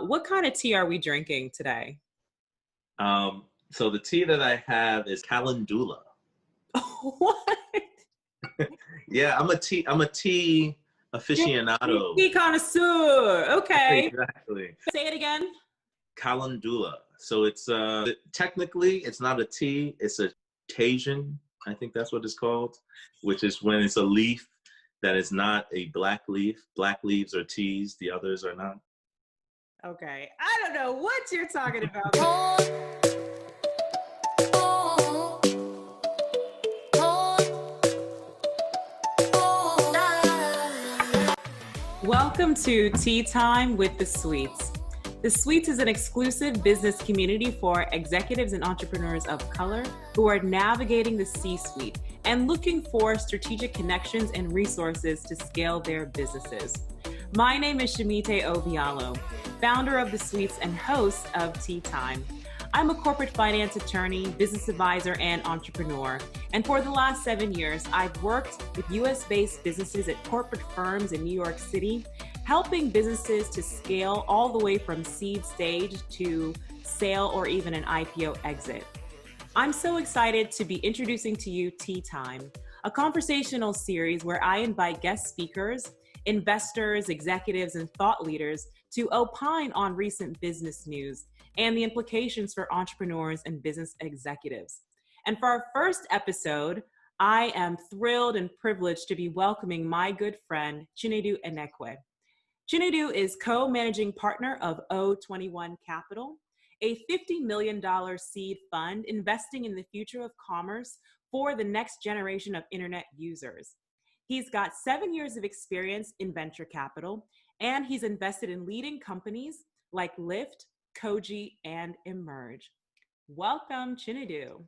What kind of tea are we drinking today? So the tea that I have is calendula. What? Yeah, I'm a tea aficionado. Tea connoisseur. Okay. Exactly. Say it again. Calendula. So it's technically it's not a tea, it's a Tajin. I think that's what it's called, which is when it's a leaf that is not a black leaf. Black leaves are teas, the others are not. Okay. I don't know what you're talking about. Welcome to Tea Time with the Sweets. The Sweets is an exclusive business community for executives and entrepreneurs of color who are navigating the C-suite and looking for strategic connections and resources to scale their businesses. My name is Shimite Obialo, founder of the Sweets and host of Tea Time. I'm a corporate finance attorney, business advisor, and entrepreneur. And for the last 7 years, I've worked with US-based businesses at corporate firms in New York City, helping businesses to scale all the way from seed stage to sale or even an IPO exit. I'm so excited to be introducing to you Tea Time, a conversational series where I invite guest speakers, investors, executives, and thought leaders to opine on recent business news and the implications for entrepreneurs and business executives. And for our first episode, I am thrilled and privileged to be welcoming my good friend, Chinedu Enekwe. Chinedu is co-managing partner of O21 Capital, a $50 million seed fund investing in the future of commerce for the next generation of internet users. He's got 7 years of experience in venture capital, and he's invested in leading companies like Lyft, Koji, and Emerge. Welcome, Chinedu.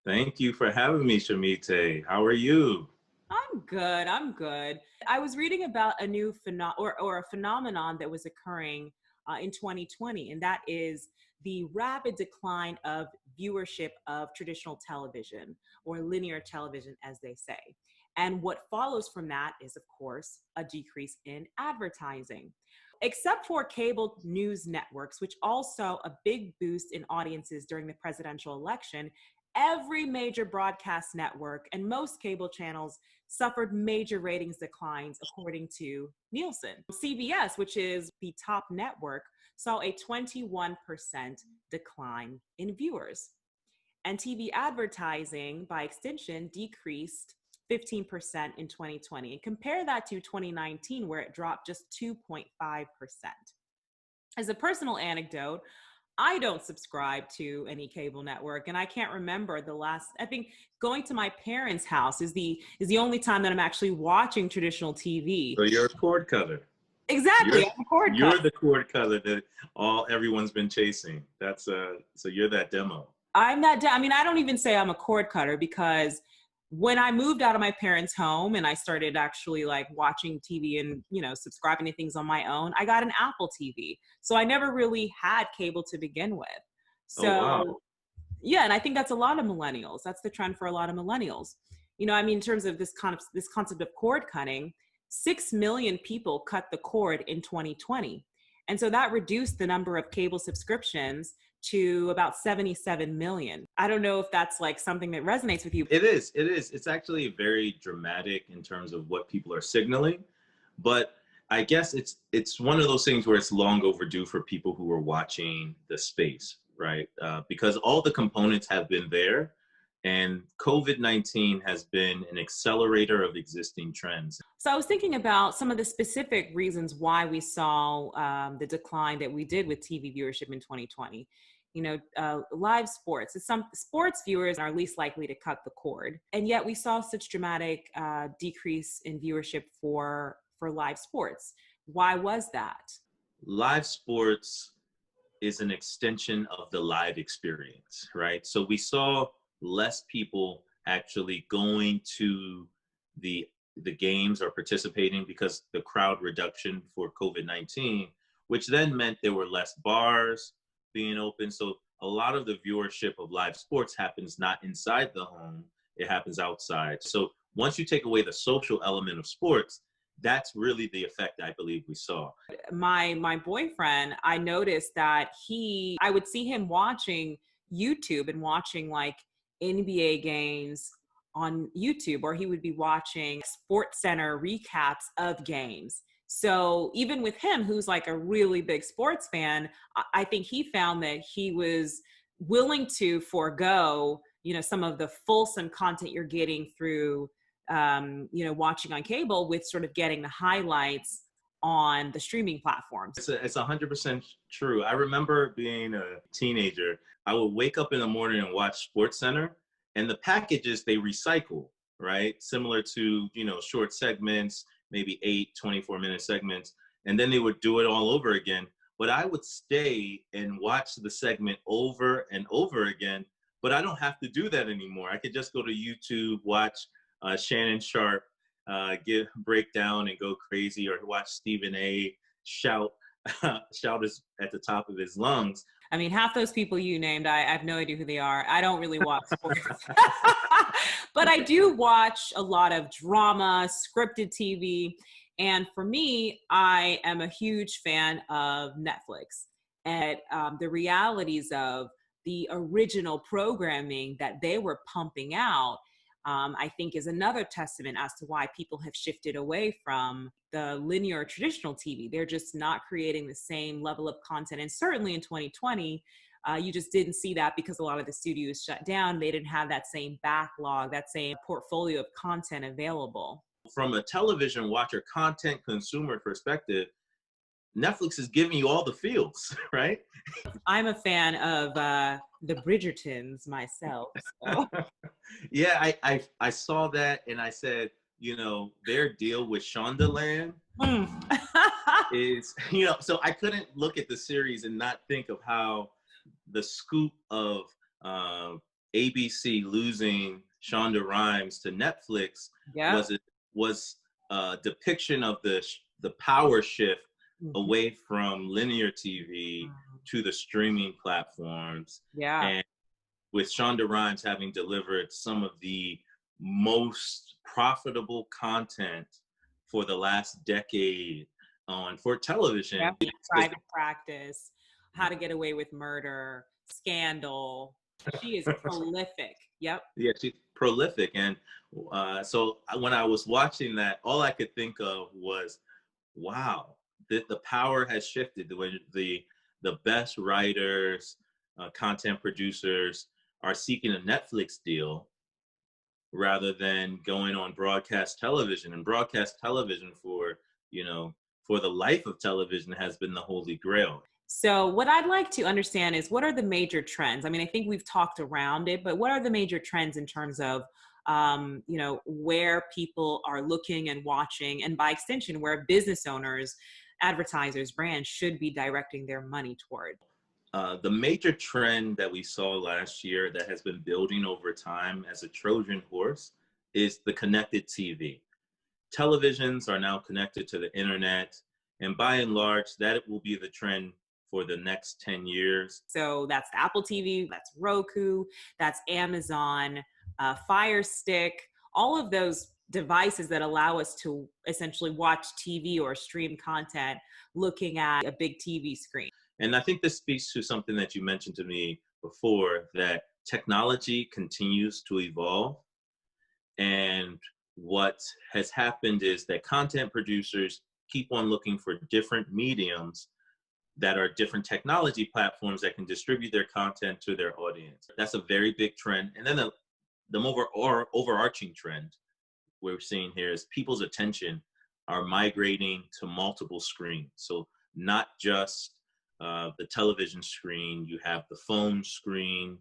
Thank you for having me, Shimite. How are you? I'm good. I was reading about a new a phenomenon that was occurring in 2020, and that is the rapid decline of viewership of traditional television, or linear television, as they say. And what follows from that is, of course, a decrease in advertising. Except for cable news networks, which also a big boost in audiences during the presidential election, every major broadcast network and most cable channels suffered major ratings declines, according to Nielsen. CBS, which is the top network, saw a 21% decline in viewers. And TV advertising, by extension, decreased 15% in 2020. And compare that to 2019, where it dropped just 2.5%. As a personal anecdote, I don't subscribe to any cable network, and I can't remember the last. I think going to my parents' house is the only time that I'm actually watching traditional TV. So you're a cord cutter. Exactly, I'm a cord cutter. You're the cord cutter that everyone's been chasing. That's so you're that demo. I'm that. I mean, I don't even say I'm a cord cutter, because when I moved out of my parents' home and I started actually like watching TV and, subscribing to things on my own, I got an Apple TV. So I never really had cable to begin with. So, wow. Yeah. And I think that's a lot of millennials. That's the trend for a lot of millennials. In terms of this concept of cord cutting, 6 million people cut the cord in 2020. And so that reduced the number of cable subscriptions to about 77 million. I don't know if that's like something that resonates with you. It is. It's actually very dramatic in terms of what people are signaling. But I guess it's one of those things where it's long overdue for people who are watching the space, right? Because all the components have been there, and COVID-19 has been an accelerator of existing trends. So I was thinking about some of the specific reasons why we saw the decline that we did with TV viewership in 2020. Live sports. Some sports viewers are least likely to cut the cord, and yet we saw such dramatic decrease in viewership for live sports. Why was that? Live sports is an extension of the live experience, right? So we saw less people actually going to the games or participating because the crowd reduction for COVID-19, which then meant there were less bars being open. So a lot of the viewership of live sports happens not inside the home, it happens outside. So once you take away the social element of sports, that's really the effect I believe we saw. My boyfriend, I noticed that I would see him watching YouTube and watching like NBA games on YouTube, or he would be watching Sports Center recaps of games. So even with him, who's like a really big sports fan, I think he found that he was willing to forego, some of the fulsome content you're getting through, watching on cable, with sort of getting the highlights on the streaming platforms. It's 100% true. I remember being a teenager, I would wake up in the morning and watch Sports Center, and the packages they recycle, right? Similar to, short segments, maybe 24-minute segments, and then they would do it all over again. But I would stay and watch the segment over and over again, but I don't have to do that anymore. I could just go to YouTube, watch Shannon Sharp break down and go crazy, or watch Stephen A shout at the top of his lungs. I mean, half those people you named, I have no idea who they are. I don't really watch sports. But I do watch a lot of drama, scripted TV. And for me, I am a huge fan of Netflix and the realities of the original programming that they were pumping out. I think is another testament as to why people have shifted away from the linear traditional TV. They're just not creating the same level of content. And certainly in 2020, you just didn't see that because a lot of the studios shut down. They didn't have that same backlog, that same portfolio of content available. From a television watcher, content consumer perspective, Netflix is giving you all the feels, right? I'm a fan of the Bridgertons myself. So. Yeah, I saw that and I said, their deal with Shonda is, so I couldn't look at the series and not think of how the scoop of ABC losing Shonda Rhimes to Netflix was a depiction of the power shift away from linear TV to the streaming platforms. Yeah. And with Shonda Rhimes having delivered some of the most profitable content for the last decade for television. Yeah. Private Practice, How to Get Away with Murder, Scandal. She is prolific. Yep. Yeah, she's prolific. And so when I was watching that, all I could think of was, wow, the power has shifted. The best writers, content producers are seeking a Netflix deal rather than going on broadcast television. And broadcast television for the life of television has been the holy grail. So what I'd like to understand is, what are the major trends? I mean, I think we've talked around it, but what are the major trends in terms of, where people are looking and watching, and by extension, where business owners, advertisers, brands should be directing their money toward? The major trend that we saw last year that has been building over time as a Trojan horse is the connected TV. Televisions are now connected to the internet, and by and large, that will be the trend for the next 10 years. So that's Apple TV, that's Roku, that's Amazon, Fire Stick, all of those devices that allow us to essentially watch TV or stream content looking at a big TV screen. And I think this speaks to something that you mentioned to me before, that technology continues to evolve. And what has happened is that content producers keep on looking for different mediums that are different technology platforms that can distribute their content to their audience. That's a very big trend. And then the overarching trend we're seeing here is people's attention are migrating to multiple screens. So not just the television screen, you have the phone screen,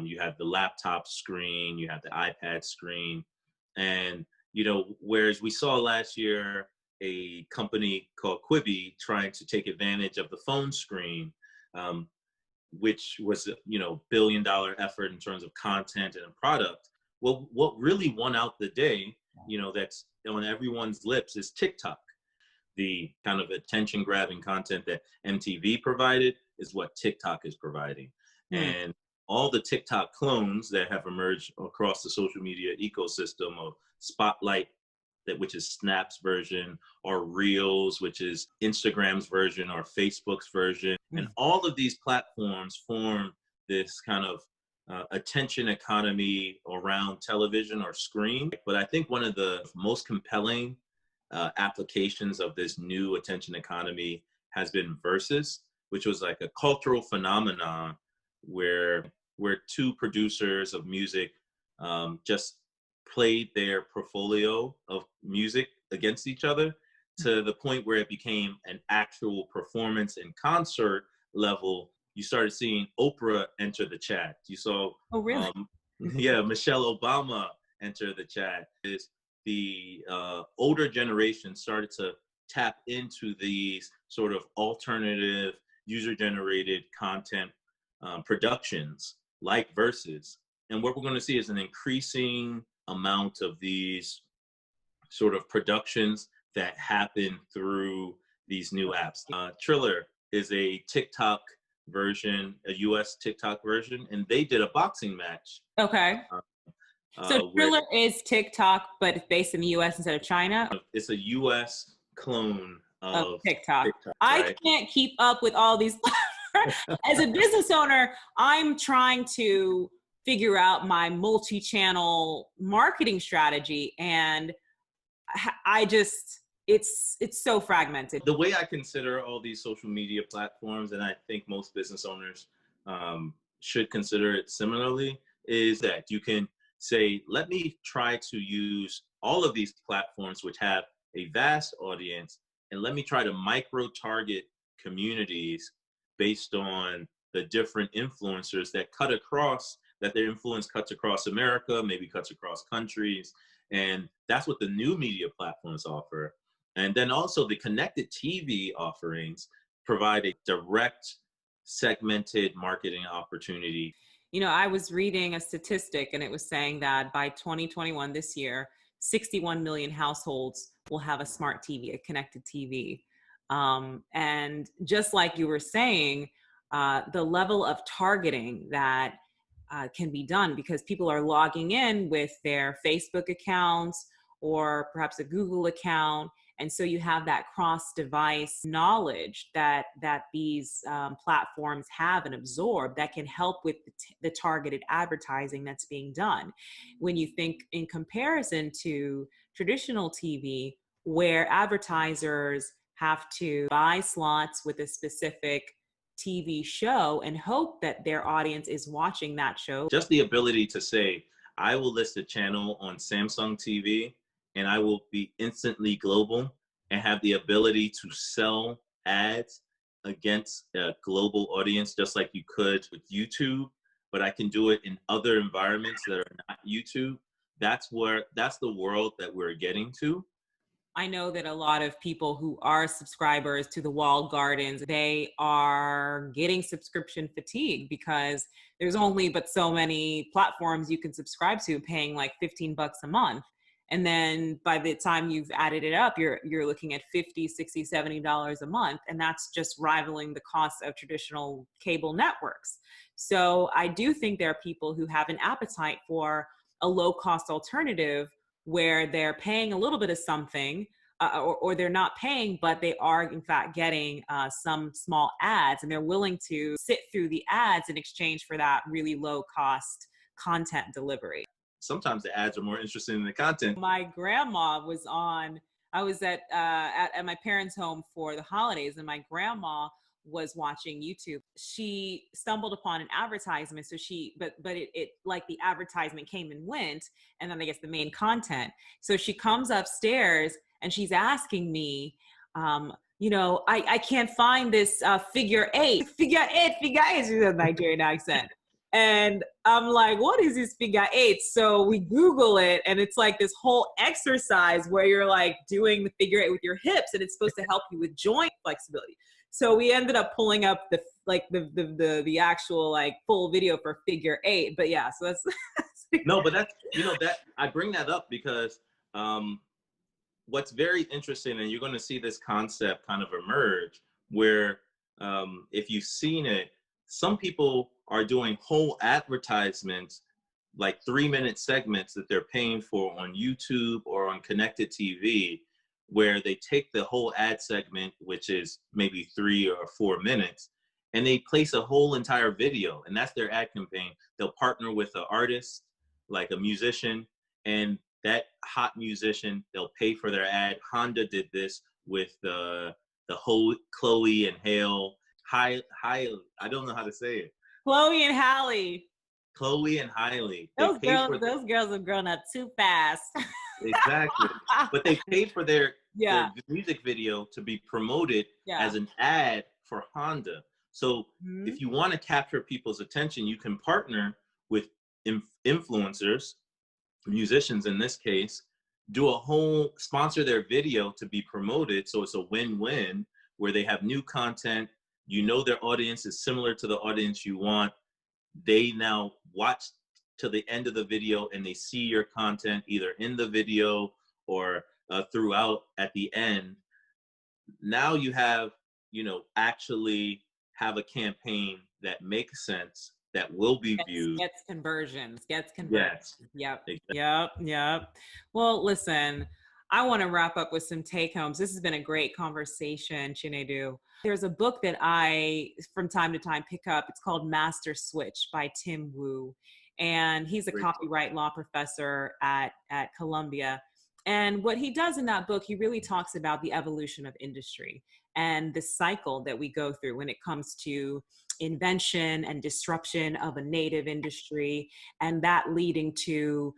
you have the laptop screen, you have the iPad screen. And, whereas we saw last year a company called Quibi trying to take advantage of the phone screen, which was a billion-dollar effort in terms of content and a product. Well, what really won out the day, that's on everyone's lips, is TikTok. The kind of attention-grabbing content that MTV provided is what TikTok is providing. And all the TikTok clones that have emerged across the social media ecosystem of Spotlight which is Snap's version, or Reels, which is Instagram's version, or Facebook's version. And all of these platforms form this kind of attention economy around television or screen. But I think one of the most compelling applications of this new attention economy has been Verzuz, which was like a cultural phenomenon where two producers of music just played their portfolio of music against each other to the point where it became an actual performance and concert level. You started seeing Oprah enter the chat. You saw, oh, really? Michelle Obama enter the chat. Is the older generation started to tap into these sort of alternative user-generated content productions like Verzuz. And what we're going to see is an increasing amount of these sort of productions that happen through these new apps. Triller is a TikTok version, a US TikTok version, and they did a boxing match. Okay. So Triller is TikTok, but it's based in the US instead of China? It's a US clone of TikTok. Right? I can't keep up with all these. As a business owner, I'm trying to figure out my multi-channel marketing strategy, and it's so fragmented. The way I consider all these social media platforms, and I think most business owners should consider it similarly, is that you can say, let me try to use all of these platforms which have a vast audience, and let me try to micro-target communities based on the different influencers that cut across, that their influence cuts across America, maybe cuts across countries. And that's what the new media platforms offer. And then also the connected TV offerings provide a direct segmented marketing opportunity. You know, I was reading a statistic, and it was saying that by 2021, this year, 61 million households will have a smart TV, a connected TV. And just like you were saying, the level of targeting that can be done, because people are logging in with their Facebook accounts or perhaps a Google account. And so you have that cross-device knowledge that these platforms have and absorb that can help with the targeted advertising that's being done. When you think in comparison to traditional TV, where advertisers have to buy slots with a specific TV show and hope that their audience is watching that show. Just the ability to say, I will list a channel on Samsung TV and I will be instantly global and have the ability to sell ads against a global audience, just like you could with YouTube, but I can do it in other environments that are not YouTube. That's the world that we're getting to. I know that a lot of people who are subscribers to the walled gardens, they are getting subscription fatigue because there's only but so many platforms you can subscribe to, paying like $15 a month. And then by the time you've added it up, you're looking at $50, $60, $70 a month. And that's just rivaling the cost of traditional cable networks. So I do think there are people who have an appetite for a low cost alternative where they're paying a little bit of something, or they're not paying, but they are in fact getting some small ads, and they're willing to sit through the ads in exchange for that really low cost content delivery. Sometimes the ads are more interesting than the content. My grandma was on, I was at my parents' home for the holidays, and my grandma was watching YouTube. She stumbled upon an advertisement. So but it like the advertisement came and went, and then I guess the main content. So she comes upstairs and she's asking me, I can't find this figure eight, she has a Nigerian accent. And I'm like, what is this figure eight? So we Google it, and it's like this whole exercise where you're like doing the figure eight with your hips, and it's supposed to help you with joint flexibility. So we ended up pulling up the actual like full video for figure eight. But yeah, so that's no, but that's, that I bring that up because what's very interesting, and you're going to see this concept kind of emerge where if you've seen it, some people are doing whole advertisements like 3-minute segments that they're paying for on YouTube or on connected TV, where they take the whole ad segment, which is maybe 3 or 4 minutes, and they place a whole entire video, and that's their ad campaign. They'll partner with an artist, like a musician, and that hot musician, they'll pay for their ad. Honda did this with the whole Chloe and Hale, I don't know how to say it. Chloe and Halle. Chloe and Halle. Those girls have grown up too fast. Exactly. But they paid for their music video to be promoted as an ad for Honda. So if you want to capture people's attention, you can partner with influencers, musicians in this case, do a whole, sponsor their video to be promoted. So it's a win-win where they have new content. You know their audience is similar to the audience you want. They now watch to the end of the video and they see your content either in the video or throughout at the end. Now you have, actually have a campaign that makes sense, that will be viewed. Gets conversions. Yes. Yep. Exactly. Yep. Well, listen, I want to wrap up with some take homes. This has been a great conversation, Chinedu. There's a book that I, from time to time, pick up. It's called Master Switch by Tim Wu. And he's a copyright law professor at Columbia. And what he does in that book, he really talks about the evolution of industry and the cycle that we go through when it comes to invention and disruption of a native industry, and that leading to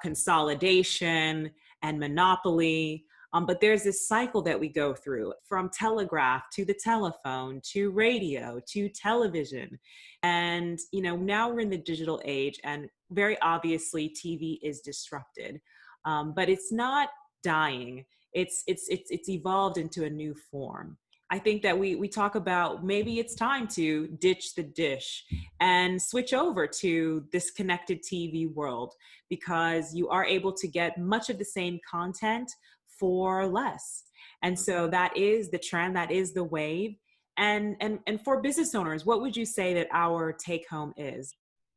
consolidation and monopoly. But there's this cycle that we go through, from telegraph to the telephone to radio to television. And, now we're in the digital age, and very obviously TV is disrupted, but it's not dying. It's evolved into a new form. I think that we talk about maybe it's time to ditch the dish and switch over to this connected TV world, because you are able to get much of the same content for less. And so that is the trend, that is the wave. And for business owners, what would you say that our take home is?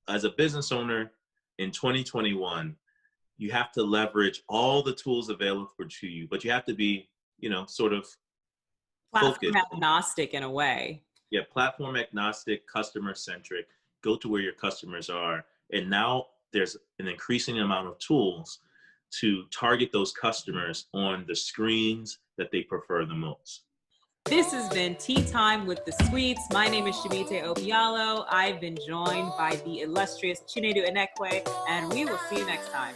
As a business owner in 2021, you have to leverage all the tools available to you, but you have to be, sort of platform agnostic in a way. Yeah, platform agnostic, customer centric, go to where your customers are. And now there's an increasing amount of tools to target those customers on the screens that they prefer the most. This has been Tea Time with the Sweets. My name is Shimite Obialo. I've been joined by the illustrious Chinedu Enekwe, and we will see you next time.